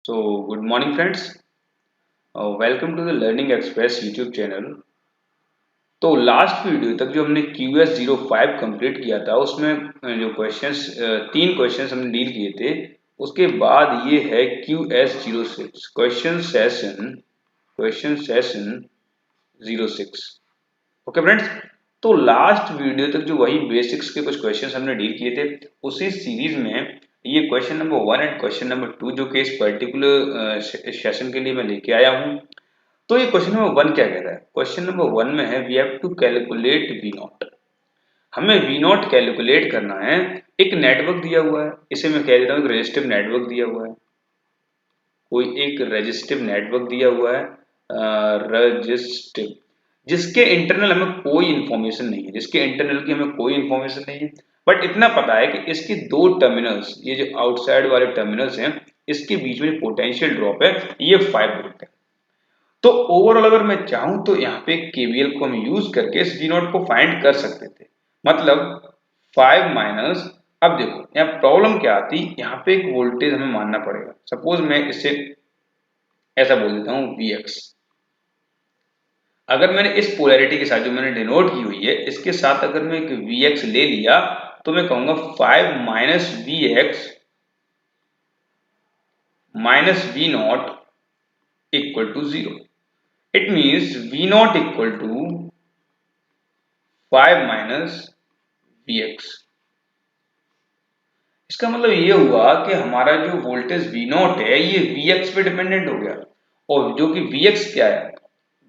Good morning, friends. Welcome to the Learning Express YouTube channel. तो last video तक जो हमने QS05 कंप्लीट किया था उसमें जो क्वेश्चंस तीन क्वेश्चंस हमने डील किए थे उसके बाद ये है QS06 question session 06। Okay friends, तो लास्ट वीडियो तक जो वही बेसिक्स के कुछ क्वेश्चंस हमने डील किए थे उसी सीरीज में ये question number 1 and question number 2 जो कि इस पर्टिकुलर सेशन के लिए मैं लेके आया हूँ। तो ये क्वेश्चन नंबर 1 क्या कह रहा है? क्वेश्चन नंबर 1 में है we have to calculate v naught. हमें वी नॉट कैलकुलेट करना है। एक नेटवर्क दिया हुआ है, इसे मैं कह देता हूँ एक रजिस्टिव नेटवर्क दिया हुआ है। कोई एक रजिस्टिव नेटवर्क दिया हुआ है, रजिस्टिव, जिसके इंटरनल हमें कोई इंफॉर्मेशन नहीं है, जिसके इंटरनल की हमें कोई इंफॉर्मेशन नहीं है, बट इतना पता है कि इसके दो टर्मिनल्स, ये जो आउटसाइड वाले टर्मिनल्स हैं, इसके बीच में पोटेंशियल ड्रॉप है, ये 5 वोल्ट है। तो ओवरऑल अगर मैं चाहूं तो यहाँ पे केवीएल को हम यूज करके इस वी नॉट को फाइंड कर सकते थे। मतलब 5 माइनस, अब देखो यहाँ प्रॉब्लम क्या आती, यहाँ पे एक वोल्टेज हमें मानना पड़ेगा। सपोज मैं इसे ऐसा बोल देता हूँ Vx। अगर मैंने इस पोलैरिटी के साथ जो मैंने डिनोट की हुई है इसके साथ अगर मैं एक Vx ले लिया तो मैं कहूंगा 5 minus Vx minus v naught equal to 0। It means v naught equal to 5 minus Vx। इसका मतलब ये हुआ कि हमारा जो वोल्टेज V नॉट है ये Vx पे डिपेंडेंट हो गया, और जो कि Vx क्या है?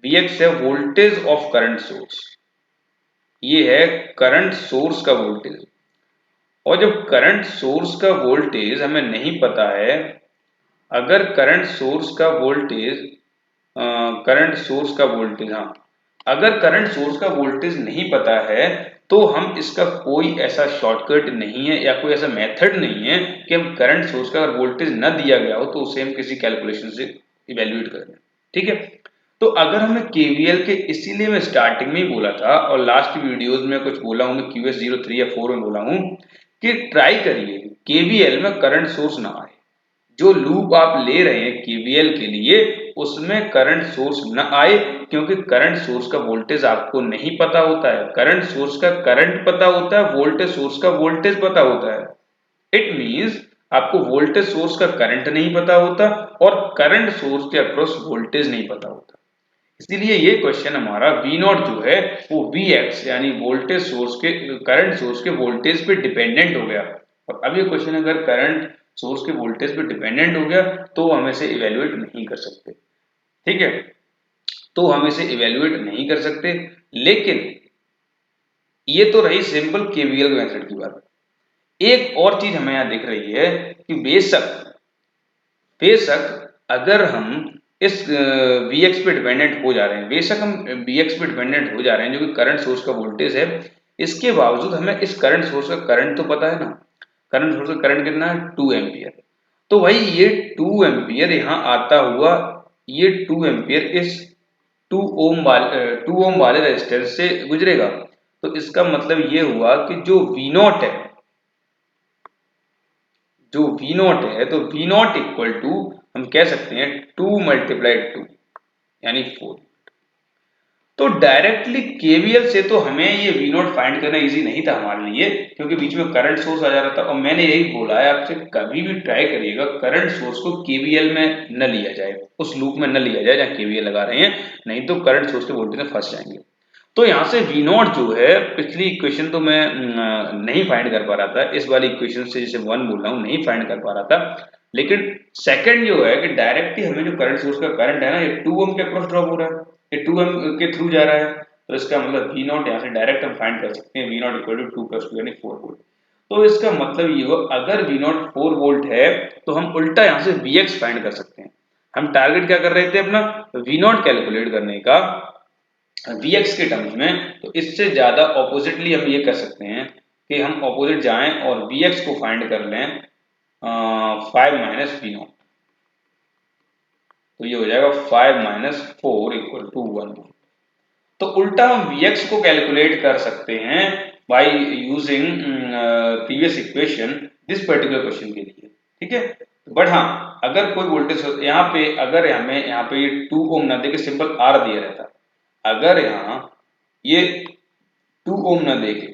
Vx है वोल्टेज ऑफ करंट सोर्स। ये है करंट सोर्स का वोल्टेज, और जब करंट सोर्स का वोल्टेज हमें नहीं पता है, अगर करंट सोर्स का वोल्टेज हाँ, अगर करंट सोर्स का वोल्टेज नहीं पता है तो हम इसका कोई ऐसा शॉर्टकट नहीं है या कोई ऐसा मेथड नहीं है कि हम करंट सोर्स का अगर वोल्टेज न दिया गया हो तो उसे हम किसी कैलकुलेशन से इवेल्युएट करें। ठीक है, तो अगर हमें केवीएल के, इसीलिए मैं स्टार्टिंग में ही बोला था और लास्ट वीडियोस में कुछ बोला हूँ, मैं QS03 या 4 में बोला हूँ कि ट्राई करिए केवीएल में करंट सोर्स ना आए। जो लूप आप ले रहे हैं केवीएल के लिए उसमें करंट सोर्स न आए, क्योंकि करंट सोर्स का वोल्टेज आपको नहीं पता होता है। करंट सोर्स का करंट पता होता है, वोल्टेज सोर्स का वोल्टेज पता होता है। इट मींस आपको वोल्टेज सोर्स का करंट नहीं पता होता और करंट सोर्स के अक्रॉस वोल्टेज नहीं पता होता। इसीलिए ये क्वेश्चन हमारा वी नॉट जो है वो Vx यानी वोल्टेज सोर्स के, करंट सोर्स के वोल्टेज पे डिपेंडेंट हो गया। और अब ये क्वेश्चन अगर करंट सोर्स के वोल्टेज पे डिपेंडेंट हो गया तो हम इसे इवेल्युएट नहीं कर सकते। ठीक है, तो हम इसे इवेल्युएट नहीं कर सकते। लेकिन ये तो रही सिंपल केवीएल मेथड की बात। एक और चीज हमें यहाँ दिख रही है कि बेशक बेशक अगर हम इस Vx पे डिपेंडेंट हो जा रहे हैं, बेशक हम Vx पे डिपेंडेंट हो जा रहे हैं जो कि करंट सोर्स का वोल्टेज है, इसके बावजूद हमें इस करंट सोर्स का करंट तो पता है ना। करंट सोर्स का करंट कितना है? 2 एम्पियर। तो भाई ये 2 एम्पियर यहाँ आता हुआ, ये 2 एम्पियर इस 2 ओम वाले रेजिस्टेंस से गुजरेगा। तो इसका मतलब ये हुआ कि जो वी नॉट है, जो वी नॉट है, तो वी नॉट इक्वल टू हम कह सकते हैं 2 मल्टीप्लाइड 2 यानी 4। तो डायरेक्टली केवीएल से तो हमें ये वी नॉट फाइंड करना इजी नहीं था हमारे लिए, क्योंकि बीच में करंट सोर्स आ जा रहा था। और मैंने यही बोला है आपसे, कभी भी ट्राई करिएगा करंट सोर्स को केवीएल में न लिया जाए, उस लूप में न लिया जाए जहाँ केवीएल लगा रहे हैं, नहीं तो करंट सोर्स के वोल्टेज में फंस जाएंगे। तो यहाँ से वी नॉट जो है, पिछली इक्वेशन तो मैं नहीं फाइंड कर पा रहा था, इस वाली इक्वेशन से जैसे 1 बोल रहा हूँ नहीं फाइंड कर पा रहा था। लेकिन सेकंड जो है कि डायरेक्टली हमें जो करंट सोर्स का करंट है ना, ये 2 ओम के अक्रॉस ड्रॉप हो रहा है, ये 2 ओम के थ्रू जा रहा है। तो इसका मतलब वी नॉट यहाँ से डायरेक्ट हम फाइंड कर सकते हैं, v naught equal to 2 plus 2 यानी 4 वोल्ट। तो इसका मतलब ये हो, अगर वी नॉट 4 वोल्ट है तो हम उल्टा यहाँ से Vx फाइंड कर सकते हैं। हम टारगेट क्या कर रहे थे अपना? वी नॉट कैलकुलेट करने का Vx के टर्म्स में। तो इससे ज्यादा ऑपोजिटली हम ये कर सकते हैं कि हम ऑपोजिट जाएं और Vx को फाइंड कर लें 5 माइनस वी नॉट। तो ये हो जाएगा 5 माइनस 4 इक्वल टू 1। तो उल्टा हम Vx को कैलकुलेट कर सकते हैं by using previous equation this particular question के लिए। ठीक है, बट हाँ अगर कोई वोल्टेज यहाँ पे, अगर हमें यहाँ पे ये 2 ओम ना देके सिंपल आर दिया रहता, अगर यहाँ ये 2 ओम ना देके,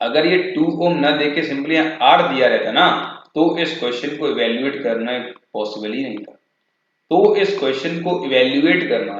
अगर ये 2 ओम ना देके सिंपली यहाँ आर दिया रहता ना, तो इस क्वेश्चन को इवेल्युएट करना पॉसिबल ही नहीं था। तो इस क्वेश्चन को इवेल्युएट करना,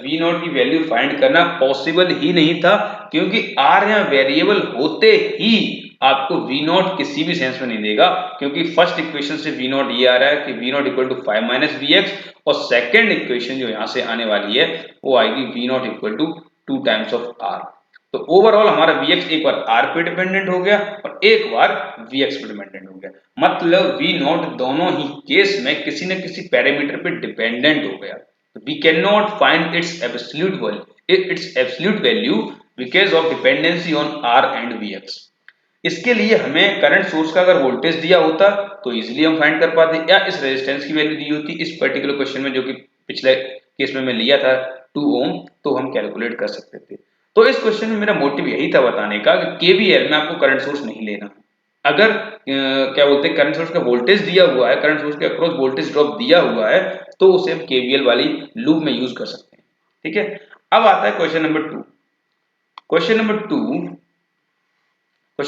वी नॉट की वैल्यू फाइंड करना पॉसिबल ही नहीं था, क्योंकि आर यहाँ वेरिएबल होते ही आपको वी नॉट किसी भी सेंस में नहीं देगा, क्योंकि फर्स्ट इक्वेशन से वी नॉट ये आ रहा है कि v naught equal to 5 minus v x, और सेकेंड इक्वेशन जो यहाँ से आने वाली है वो आएगी v naught equal to 2 times of R. तो ओवरऑल हमारा Vx एक बार R पे डिपेंडेंट हो गया और एक बार Vx पे डिपेंडेंट हो गया, मतलब V नॉट दोनों ही केस में किसी न किसी पैरामीटर पे डिपेंडेंट हो गया। We cannot find its absolute value because of dependency on R and Vx। इसके लिए हमें करंट सोर्स का अगर वोल्टेज दिया होता तो इजीली हम फाइंड कर पाते, या इस रेजिस्टेंस की वैल्यू दी होती इस पर्टिकुलर क्वेश्चन में, जो कि पिछले केस में मैं लिया था 2 ओम, तो हम कैलकुलेट कर सकते थे। तो इस क्वेश्चन में मेरा मोटिव यही था बताने का कि केवीएल में आपको करंट सोर्स नहीं लेना। अगर क्या बोलते हैं करंट सोर्स का वोल्टेज दिया हुआ है, करंट सोर्स के अक्रॉस वोल्टेज ड्रॉप दिया हुआ है, तो उसे हम केवीएल वाली लूप में यूज कर सकते हैं। ठीक है, अब आता है क्वेश्चन नंबर 2। क्वेश्चन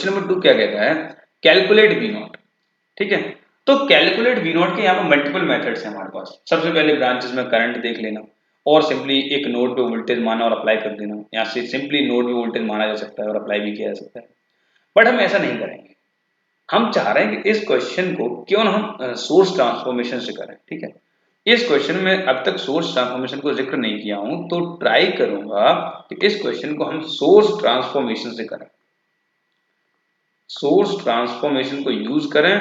नंबर 2 क्या कहता है, कैलकुलेट वी नॉट। ठीक है, तो कैलकुलेट वी नॉट के यहाँ पर मल्टीपल मेथड्स हैं हमारे पास। सबसे पहले ब्रांचेस में करंट देख लेना, और सिंपली एक नोड पे वोल्टेज माना और अप्लाई कर देना। यहाँ से सिंपली नोड पे वोल्टेज माना जा सकता है और अप्लाई भी किया जा सकता है, बट हम ऐसा नहीं करेंगे। हम चाह रहे हैं कि इस क्वेश्चन को क्यों ना हम सोर्स ट्रांसफॉर्मेशन से करें। ठीक है, इस क्वेश्चन में अब तक सोर्स ट्रांसफॉर्मेशन को जिक्र नहीं किया हूं, तो ट्राई करूंगा कि इस क्वेश्चन को हम सोर्स ट्रांसफॉर्मेशन से करें, सोर्स ट्रांसफॉर्मेशन को यूज करें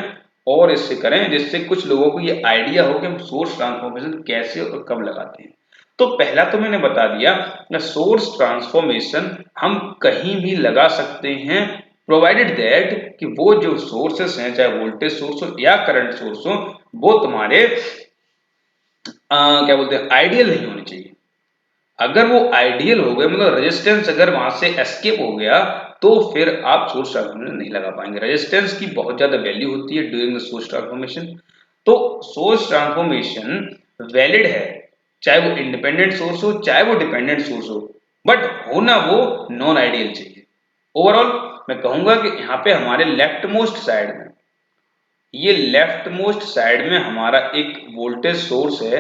और इससे करें जिससे कुछ लोगों को ये आइडिया हो कि हम सोर्स ट्रांसफॉर्मेशन कैसे और कब लगाते हैं। तो पहला तो मैंने बता दिया कि सोर्स ट्रांसफॉर्मेशन हम कहीं भी लगा सकते हैं, प्रोवाइडेड दैट कि वो जो सोर्सेस हैं, चाहे वोल्टेज सोर्स हो या करंट सोर्स हो, वो तुम्हारे क्या बोलते हैं आइडियल नहीं होने चाहिए। अगर वो आइडियल हो गए, मतलब रेजिस्टेंस अगर वहां से एस्केप हो गया, तो फिर आप सोर्स ट्रांसफॉर्मेशन नहीं लगा पाएंगे। रेजिस्टेंस की बहुत ज्यादा वैल्यू होती है ड्यूरिंग द सोर्स ट्रांसफॉर्मेशन। तो सोर्स ट्रांसफॉर्मेशन वैलिड है, चाहे वो इंडिपेंडेंट सोर्स हो चाहे वो डिपेंडेंट सोर्स हो, बट होना वो नॉन आइडियल चाहिए। ओवरऑल मैं कहूंगा कि यहाँ पे हमारे लेफ्ट मोस्ट साइड में, ये लेफ्ट मोस्ट साइड में हमारा एक वोल्टेज सोर्स है,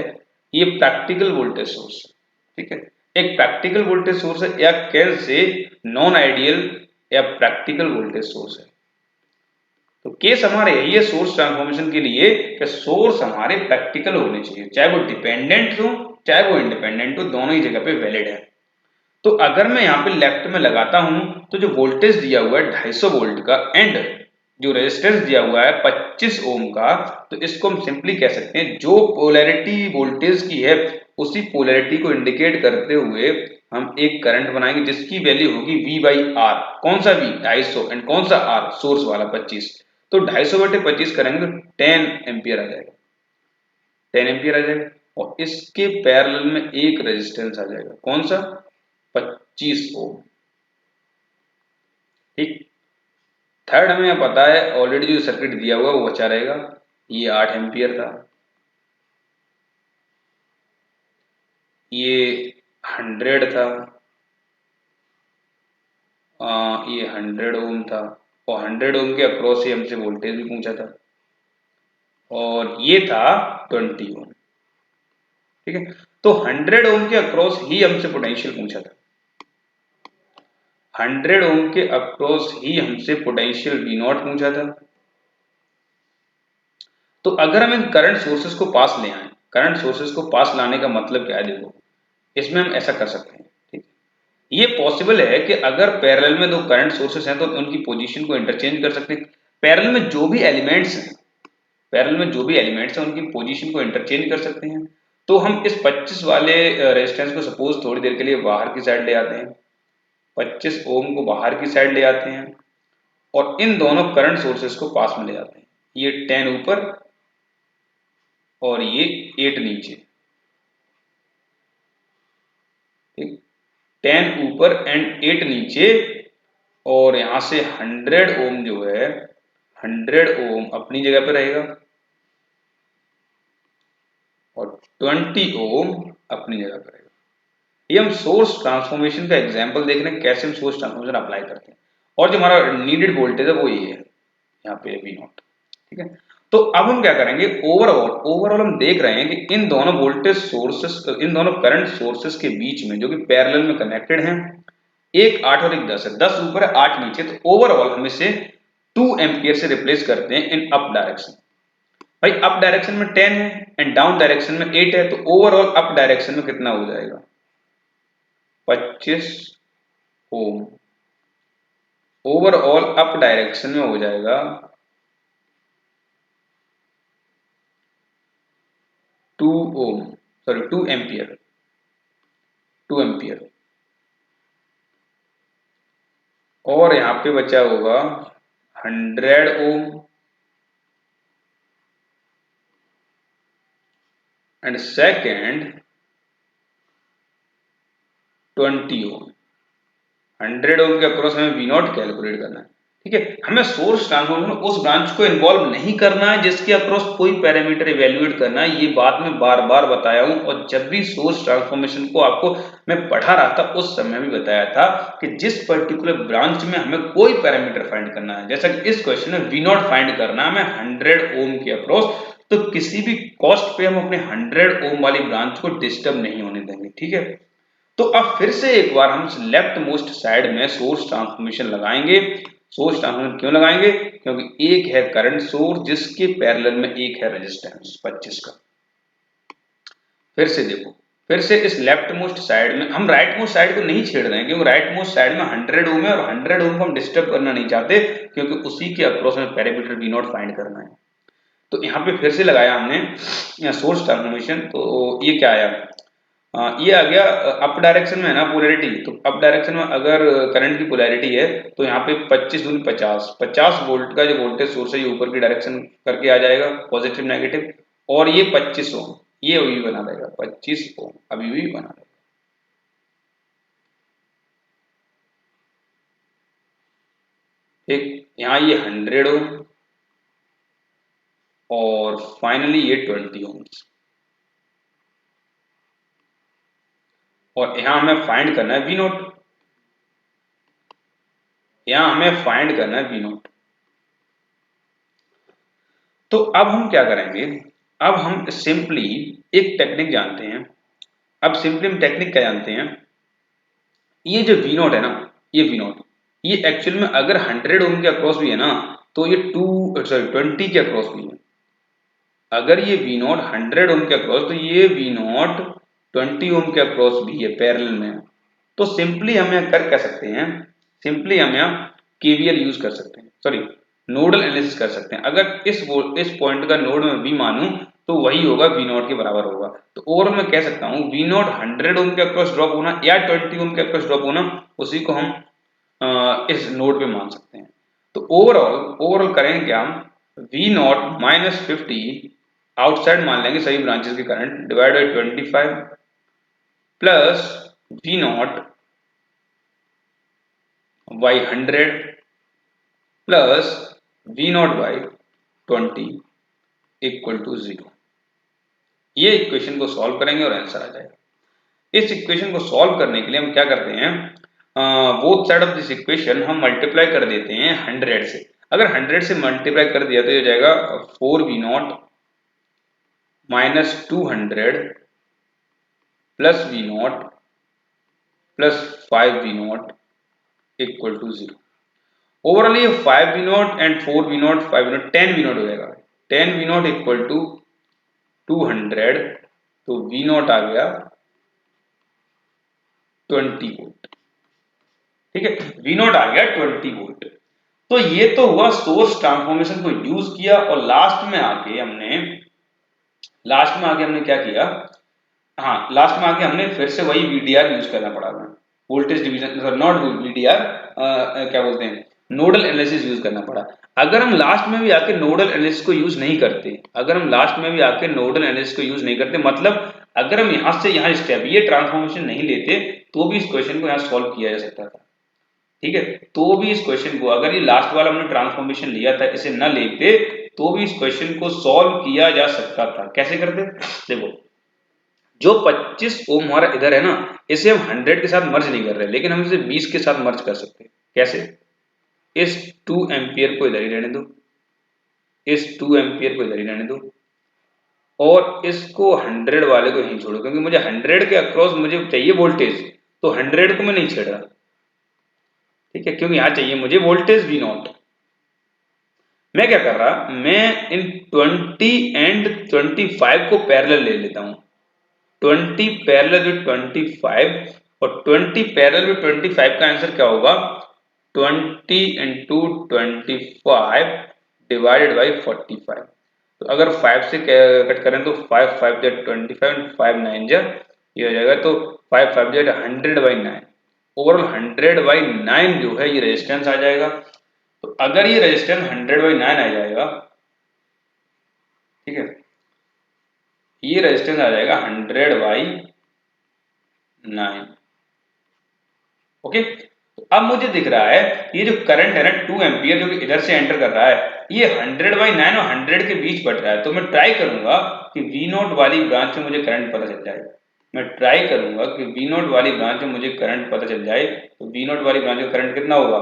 ये प्रैक्टिकल वोल्टेज सोर्स है। ठीक है, एक प्रैक्टिकल वोल्टेज सोर्स है, या कैन से नॉन आइडियल या प्रैक्टिकल वोल्टेज सोर्स है। तो केस हमारा यही है सोर्स ट्रांसफॉर्मेशन के लिए कि सोर्स हमारे प्रैक्टिकल होने चाहिए, चाहे वो डिपेंडेंट हो चाहे वो इंडिपेंडेंट हो, दोनों ही जगह पे वैलिड है। तो अगर मैं यहाँ पे लेफ्ट में लगाता हूं, तो जो वोल्टेज दिया हुआ है 250 वोल्ट का एंड जो रेजिस्टेंस दिया हुआ है 25 ओम का, तो इसको हम सिंपली कह सकते हैं जो पोलैरिटी वोल्टेज की है उसी पोलैरिटी को इंडिकेट करते हुए हम एक करंट बनाएंगे जिसकी वैल्यू होगी V बाई आर। कौन सा V? 250, एंड कौन सा R? सोर्स वाला 25। तो 250 बटे 25 करेंगे तो 10 एम्पियर आ जाएगा, 10 एम्पियर आ जाएगा, और इसके पैरेलल में एक रेजिस्टेंस आ जाएगा, कौन सा? 25 ओम। ठीक, थर्ड हमें पता है ऑलरेडी जो सर्किट दिया हुआ वो बचा रहेगा, ये 8 एम्पियर था, ये 100 था, ये 100 ओम था, और 100 ओम के अक्रॉस ही हमसे वोल्टेज भी पूछा था, और ये था 20 ओम। ठीक है, तो 100 ओम के अक्रॉस ही हमसे पोटेंशियल पूछा था, 100 ओम के अक्रॉस ही हमसे पोटेंशियल V नॉट पूछा था। तो अगर हम इन करंट सोर्सेस को पास ले आए, करंट सोर्सेस को पास लाने का मतलब क्या है, देखो इसमें हम ऐसा कर सकते हैं। ठीक, ये पॉसिबल है कि अगर पैरेलल में दो करंट सोर्सेस हैं तो उनकी पोजीशन को इंटरचेंज कर सकते हैं। पैरेलल में जो भी एलिमेंट्स हैं, पैरेलल में जो भी एलिमेंट्स हैं उनकी पोजीशन को इंटरचेंज कर सकते हैं। तो हम इस 25 वाले रेजिस्टेंस को सपोज थोड़ी देर के लिए बाहर की साइड ले आते हैं, 25 ओम को बाहर की साइड ले आते हैं, और इन दोनों करंट सोर्सेस को पास में ले आते हैं। ये 10 ऊपर और ये 8 नीचे। ठीक, 10 ऊपर एंड 8 नीचे, और यहां से 100 ओम जो है 100 ओम अपनी जगह पे रहेगा, और 20 ओम अपनी जगह पर रहेगा। ये हम सोर्स ट्रांसफॉर्मेशन का एग्जांपल देख रहे हैं, कैसे हम सोर्स ट्रांसफॉर्मेशन अप्लाई करते हैं। और जो हमारा नीडेड वोल्टेज है वो ये है, यहाँ पे V नॉट। ठीक है, तो अब हम क्या करेंगे, ओवरऑल हम देख रहे हैं कि इन दोनों वोल्टेज सोर्सेस, इन दोनों करंट सोर्सेस के बीच में जो कि पैरेलल में कनेक्टेड हैं, एक 8 और एक 10 है, 10 ऊपर है 8 नीचे, तो ओवरऑल हम इसे 2 एम्पियर से रिप्लेस करते हैं इन अप डायरेक्शन। भाई अप डायरेक्शन में 10 है एंड डाउन डायरेक्शन में 8 है, तो ओवरऑल अप डायरेक्शन में कितना हो जाएगा, 25 ओम। ओवरऑल अप डायरेक्शन में हो जाएगा 2 ओम, सॉरी 2 एम्पियर, 2 एम्पियर। और यहां पे बचा होगा 100 ओम एंड सेकेंड 20 ओम। 100 ओम के अक्रॉस हमें V नॉट कैलकुलेट करना है। ठीक है, हमें सोर्स ट्रांसफॉर्मेशन में उस ब्रांच को इन्वॉल्व नहीं करना है जिसके अक्रॉस कोई पैरामीटर इवेल्युएट करना है। ये बात मैं बार बार बताया हूं, और जब भी सोर्स ट्रांसफॉर्मेशन को आपको मैं पढ़ा रहा था उस समय भी बताया था कि जिस पर्टिकुलर ब्रांच में हमें कोई पैरामीटर फाइंड करना है, जैसा कि इस क्वेश्चन में V नॉट फाइंड करना है हमें 100 ओम के अक्रॉस, तो किसी भी कॉस्ट पे हम अपने 100 ओम वाली ब्रांच को डिस्टर्ब नहीं होने देंगे। ठीक है, तो अब फिर से एक बार हम लेफ्ट मोस्ट साइड में सोर्स ट्रांसफॉर्मेशन लगाएंगे। सोर्स ट्रांसफॉर्मेशन क्यों लगाएंगे, क्योंकि एक है करंट सोर्स जिसके पैरेलल में एक है रेजिस्टेंस 25 का। फिर से देखो, फिर से इस लेफ्ट मोस्ट साइड में हम राइट मोस्ट साइड को नहीं छेड़ रहे हैं, क्योंकि राइट मोस्ट साइड में 100 ओम है और 100 ओम को हम डिस्टर्ब करना नहीं चाहते, क्योंकि उसी के अक्रॉस में पैरामीटर V नॉट फाइंड करना है। तो यहाँ पे फिर से लगाया हमने सोर्स ट्रांसफॉर्मेशन, तो ये क्या आया, ये आ गया अप डायरेक्शन में है ना पोलैरिटी, तो अप डायरेक्शन में अगर करंट की पोलैरिटी है तो यहाँ पे 25 दूनी 50, 50 वोल्ट का जो वोल्टेज सोर्स है ये ऊपर की डायरेक्शन करके आ जाएगा, पॉजिटिव नेगेटिव, और ये 25 ओम ये अभी भी बना रहेगा, 25 ओम अभी भी बना रहेगा। ठीक, यहाँ ये 100 ओम और फाइनली ये 20 ओम, और यहाँ हमें फाइंड करना है V नॉट, यहाँ हमें फाइंड करना है V नॉट। तो अब हम क्या करेंगे, अब हम सिंपली एक टेक्निक जानते हैं। अब सिंपली हम टेक्निक क्या जानते हैं, ये जो V नॉट है ना, ये V नॉट ये एक्चुअल में अगर 100 ओम के अक्रॉस भी है ना, तो ये 20 के अक्रॉस भी है। अगर ये V नॉट 100 ओम के अक्रॉस, तो ये V नॉट 20 ओम के अक्रॉस भी है, पैरेलल में। तो सिंपली हम यहाँ कर क्या सकते हैं, सिंपली हम यहाँ KVL यूज कर सकते हैं, सॉरी नोडल एनालिसिस कर सकते हैं। अगर इस पॉइंट का नोड में V मानूं तो वही होगा V नॉट के बराबर होगा। तो ओवरऑल मैं कह सकता हूँ V नॉट 100 ओम के अक्रॉस ड्रॉप होना या 20 ओम के अक्रॉस ड्रॉप होना, उसी को हम इस नोड पे मान सकते हैं। तो ओवरऑल करेंगे क्या, हम V नॉट माइनस 50 आउटसाइड मान लेंगे सभी ब्रांचेस के current divide by 25 plus V naught by 100 plus V naught by 20 equal to 0। ये इक्वेशन को सॉल्व करेंगे और आंसर आ जाएगा। इस इक्वेशन को सॉल्व करने के लिए हम क्या करते हैं, both side of this equation हम मल्टीप्लाई कर देते हैं 100 से। अगर 100 से मल्टीप्लाई कर दिया तो ये हो जाएगा 4V naught minus 200 plus V naught plus 5V naught equal to 0। Overall ये 5V naught and 4V naught 5V naught 10V naught हो जाएगा। 10V नॉट इक्वल टू 200, तो V नॉट आ गया 20 वोल्ट। ठीक है, V नॉट आ गया 20 वोल्ट। तो ये तो हुआ सोर्स ट्रांसफॉर्मेशन को यूज किया, और लास्ट में आके हमने क्या किया, हाँ लास्ट में आके हमने फिर से वही VDR यूज करना पड़ा, वोल्टेज डिवीजन, नॉट VDR, क्या बोलते हैं, नोडल एनालिसिस यूज करना पड़ा। अगर हम लास्ट में भी आके नोडल एनालिसिस को यूज नहीं करते, मतलब अगर हम यहां से यहां स्टेप ये ट्रांसफॉर्मेशन नहीं लेते, तो भी इस क्वेश्चन को यहां सॉल्व किया जा सकता था। ठीक है, तो भी इस क्वेश्चन को, अगर ये लास्ट वाला हमने ट्रांसफॉर्मेशन लिया था, इसे न लेते तो भी इस क्वेश्चन को सॉल्व किया जा सकता था। कैसे करते, देखो जो 25 ओम हमारा इधर है ना, इसे हम 100 के साथ मर्ज नहीं कर रहे, लेकिन हम इसे 20 के साथ मर्ज कर सकते हैं। कैसे? इस 2 एम्पियर को इधर ही रहने दो, इस 2 एम्पियर को इधर ही रहने दो, और इसको 100 वाले को यहीं छोड़ो, क्योंकि मुझे 100 के अक्रॉस मुझे चाहिए वोल्टेज, तो 100 को मैं नहीं छेड़ रहा, ठीक है, क्योंकि यहां चाहिए मुझे वोल्टेज V नॉट। मैं क्या कर रहा, मैं इन 20 एंड 25 को पैरेलल ले लेता हूं, 20 पैरेलल विद 25, और 20 पैरेलल विद 25 का आंसर क्या होगा, 20 इंटू 25 डिवाइडेड बाई 45। तो अगर 5 से कट करें तो 5 5 जा 25, 5 9 जा ये हो जाएगा, तो 5 5 जा 100/9, ओवरऑल 100/9 जो है ये रेजिस्टेंस आ जाएगा। तो अगर ये रेजिस्टेंस 100/9 आ जाएगा, ठीक है, ये रेजिस्टेंस आ जाएगा 100/9। ओके, तो अब मुझे दिख रहा है ये जो करंट है ना 2 एम्पियर जो कि इधर से एंटर कर रहा है, ये 100/9 और 100 के बीच बढ़ रहा है। तो मैं ट्राई करूंगा कि V नॉट वाली ब्रांच में मुझे करंट पता चल जाए, मैं ट्राई करूंगा कि V नॉट वाली ब्रांच में मुझे करंट पता चल जाए। तो V नॉट वाली ब्रांच में करंट कितना होगा,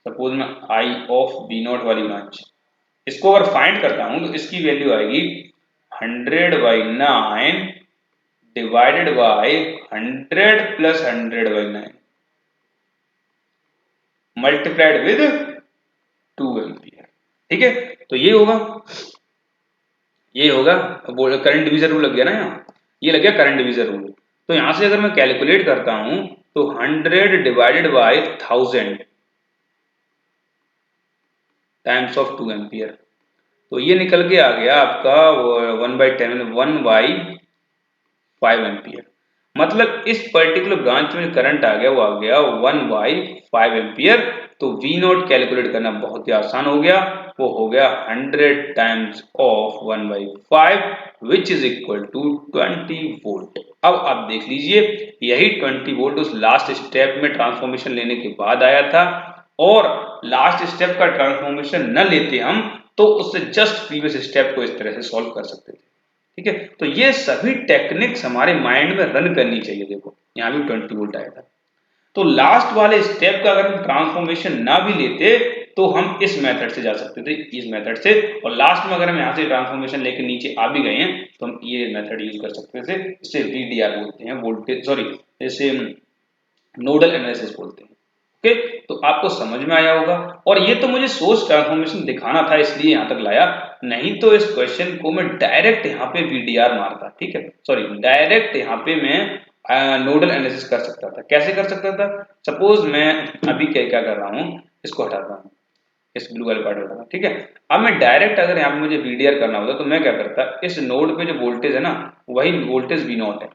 सपोज मैं I ऑफ V नॉट वाली ब्रांच, इसको अगर फाइंड करता हूं तो इसकी वैल्यू आएगी 100/9 divided by 100 plus 100/9 multiplied with 2 ampere. ठीक है, तो ये होगा करंट डिवीजर रूल लग गया ना, यहाँ ये लग गया करंट डिवीजर रूल। तो यहां से अगर मैं कैलकुलेट करता हूं तो 100 divided by 1000 times of 2 ampere, तो ये निकल के आ गया आपका 1/10 1/5 एम्पियर। मतलब इस पर्टिकुलर ब्रांच में करंट आ गया, वो आ गया 1/5 एम्पियर। तो V नॉट कैलकुलेट करना बहुत ही आसान हो गया, वो हो गया 100 times of 1/5 which is equal to 20 volt. अब आप देख लीजिए, यही 20 वोल्ट उस लास्ट स्टेप में ट्रांसफॉर्मेशन लेने के बाद आया था, और लास्ट स्टेप का ट्रांसफॉर्मेशन न लेते हम तो उससे जस्ट प्रीवियस स्टेप को इस तरह से सॉल्व कर सकते थे। ठीक है, तो ये सभी टेक्निक्स हमारे माइंड में रन करनी चाहिए। देखो यहाँ भी 20 वोल्ट आया था, तो लास्ट वाले स्टेप का अगर हम ट्रांसफॉर्मेशन ना भी लेते तो हम इस मेथड से जा सकते थे, इस मेथड से, और लास्ट में अगर हम यहाँ से ट्रांसफॉर्मेशन लेके नीचे आ भी गए हैं तो हम ये मेथड यूज कर सकते थे। इसे VDR बोलते हैं, वोल्टेज सॉरी इसे नोडल एनालिसिस बोलते हैं। ओके, तो आपको समझ में आया होगा, और ये तो मुझे सोर्स ट्रांसफॉर्मेशन दिखाना था इसलिए यहाँ तक लाया, नहीं तो इस क्वेश्चन को मैं डायरेक्ट यहाँ पे VDR मारता, ठीक है, सॉरी डायरेक्ट यहाँ पे मैं नोडल एनालिसिस कर सकता था। कैसे कर सकता था, सपोज मैं अभी क्या क्या कर रहा हूँ, इसको हटाता हूँ, इस ब्लू वाले पार्ट हटाता हूँ, ठीक है। अब मैं डायरेक्ट अगर यहाँ पे मुझे VDR करना होता तो मैं क्या करता, इस नोड पे जो वोल्टेज है ना वही वोल्टेज V नॉट है,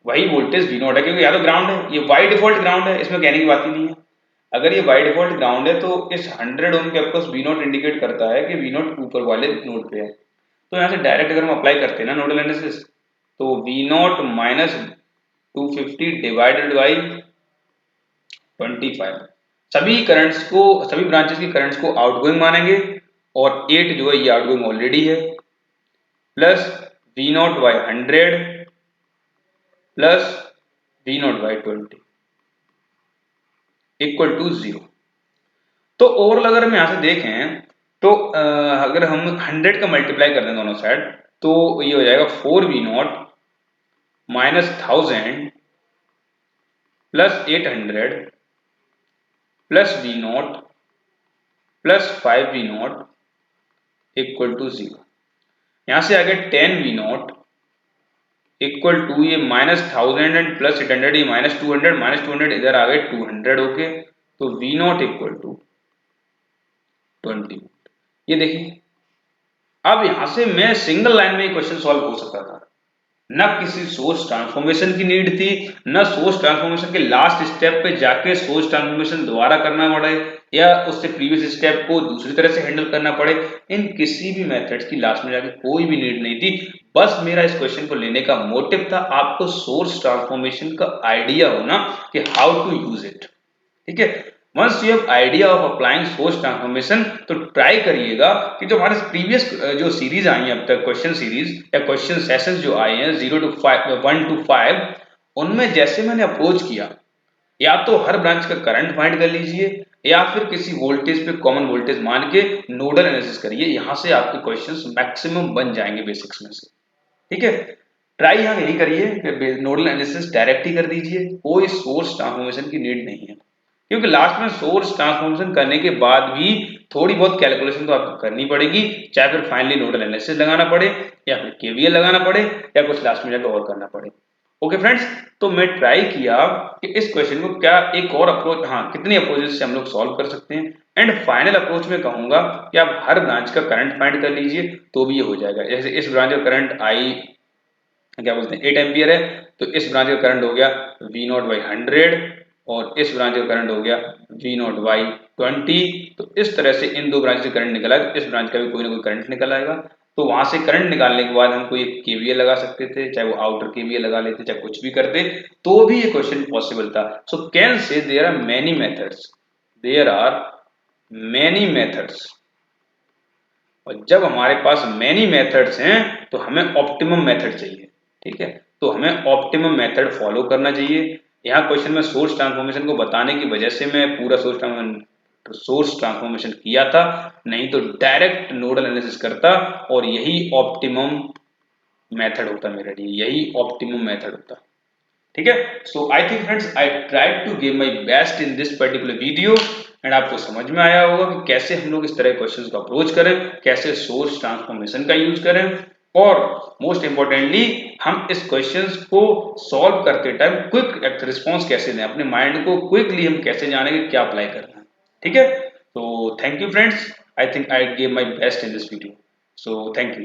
वही वोल्टेज V नॉट है, क्योंकि या तो ग्राउंड है, ये बाई डिफॉल्ट ग्राउंड है, इसमें कहने की बात ही नहीं है। अगर ये बाई डिफॉल्ट ग्राउंड है तो इस 100 ओम के अक्रॉस V नॉट इंडिकेट करता है कि V नॉट ऊपर वाले नोड पे है। तो यहाँ से डायरेक्ट अगर हम अप्लाई करते हैं ना नोडल एनालिसिस, तो V not minus 250 divided by 25, सभी करंट्स को, सभी ब्रांचेस की करंट्स को आउटगोइंग मानेंगे, और 8 जो है ये आउटगोइंग ऑलरेडी है, plus V naught by 100 plus V naught by 20 equal to 0। तो ओवरऑल अगर हम यहां से देखें तो अगर हम 100 का मल्टीप्लाई कर दें दोनों साइड तो ये हो जाएगा 4V naught minus 1000 plus 800 plus V naught plus 5V naught equal to 0। यहां से आ गया 10V नॉट इक्वल टू ये माइनस 1000 एंड प्लस 800, ये माइनस 200 इधर आ गए 200 ओके, तो V नॉट इक्वल टू 20। ये देखिए, अब यहां से मैं सिंगल लाइन में क्वेश्चन सॉल्व हो सकता था, न किसी सोर्स ट्रांसफॉर्मेशन की नीड थी, न सोर्स ट्रांसफॉर्मेशन के लास्ट स्टेप पे जाके सोर्स ट्रांसफॉर्मेशन दोबारा करना पड़े, या उससे प्रीवियस स्टेप को दूसरी तरह से हैंडल करना पड़े। इन किसी भी मेथड्स की लास्ट में जाके कोई भी नीड नहीं थी। बस मेरा इस क्वेश्चन को लेने का मोटिव था आपको सोर्स ट्रांसफॉर्मेशन का आइडिया होना कि हाउ टू यूज इट। ठीक है, once you have idea of applying source transformation, तो ट्राई करिएगा कि जो हमारे प्रीवियस जो सीरीज आई हैं अब तक, क्वेश्चन सीरीज या क्वेश्चन सेशंस जो आए हैं 0 to 5, 1 to 5, उनमें जैसे मैंने अप्रोच किया, या तो हर ब्रांच का करंट फाइंड कर लीजिए या फिर किसी वोल्टेज पे कॉमन वोल्टेज मान के नोडल एनालिसिस करिए। यहां से आपके क्वेश्चंस मैक्सिमम बन जाएंगे बेसिक्स में से। ठीक है, ट्राई यहाँ यही करिए कि नोडल एनालिसिस डायरेक्ट ही कर दीजिए, कोई सोर्स ट्रांसफॉर्मेशन की नीड नहीं है, क्योंकि लास्ट में सोर्स ट्रांसफॉर्मेशन करने के बाद भी थोड़ी बहुत कैलकुलेशन तो आपको करनी पड़ेगी, चाहे फिर फाइनली नोडल एनालिसिस लगाना पड़े या फिर केवीएल लगाना पड़े या कुछ लास्ट में जाकर और करना पड़े। ओके फ्रेंड्स, तो मैं ट्राई किया कि इस क्वेश्चन को क्या एक और अप्रोच, हाँ कितनी अप्रोचेस से हम लोग सॉल्व कर सकते हैं, एंड फाइनल अप्रोच में कहूंगा कि आप हर ब्रांच का करंट फाइंड कर लीजिए तो भी ये हो जाएगा। जैसे इस ब्रांच का करंट आई क्या बोलते हैं 8 एम्पियर है, तो इस ब्रांच का करंट हो गया वी नॉट बाई 100 और इस ब्रांच का करंट हो गया वी नॉट बाई 20। तो इस तरह से इन दो ब्रांच से करंट निकला, इस ब्रांच का भी कोई ना कोई करंट निकल आएगा। तो वहां से करंट निकालने के बाद हम कोई केवीएल लगा सकते थे, चाहे वो आउटर केवीएल लगा लेते, चाहे कुछ भी करते, तो भी ये क्वेश्चन पॉसिबल था। So can say there are many methods, there are many methods. और जब हमारे पास मैनी मेथड्स हैं तो हमें ऑप्टिमम मेथड चाहिए। ठीक है, तो हमें ऑप्टिमम मेथड फॉलो करना चाहिए। यहाँ क्वेश्चन में सोर्स ट्रांसफॉर्मेशन को बताने की वजह से मैं पूरा सोर्स ट्रांसफॉर्मेशन किया था, नहीं तो डायरेक्ट नोडल एनालिसिस करता और यही ऑप्टिमम मेथड होता मेरे लिए, यही ऑप्टिमम मेथड होता। ठीक है, so I think friends I tried to give my best in this particular video, and आपको समझ में आया होगा कि कैसे हम लोग इस तरह क्वेश्चंस को अप्रोच करें, कैसे सोर्स ट्रांसफॉर्मेशन का यूज करें, और मोस्ट इंपॉर्टेंटली हम इस क्वेश्चंस को सॉल्व करते टाइम क्विक रिस्पॉन्स कैसे दें, अपने माइंड को क्विकली हम कैसे जाने कि क्या अप्लाई करना है। ठीक है, तो thank you friends, I think I give my best in this video, so thank you.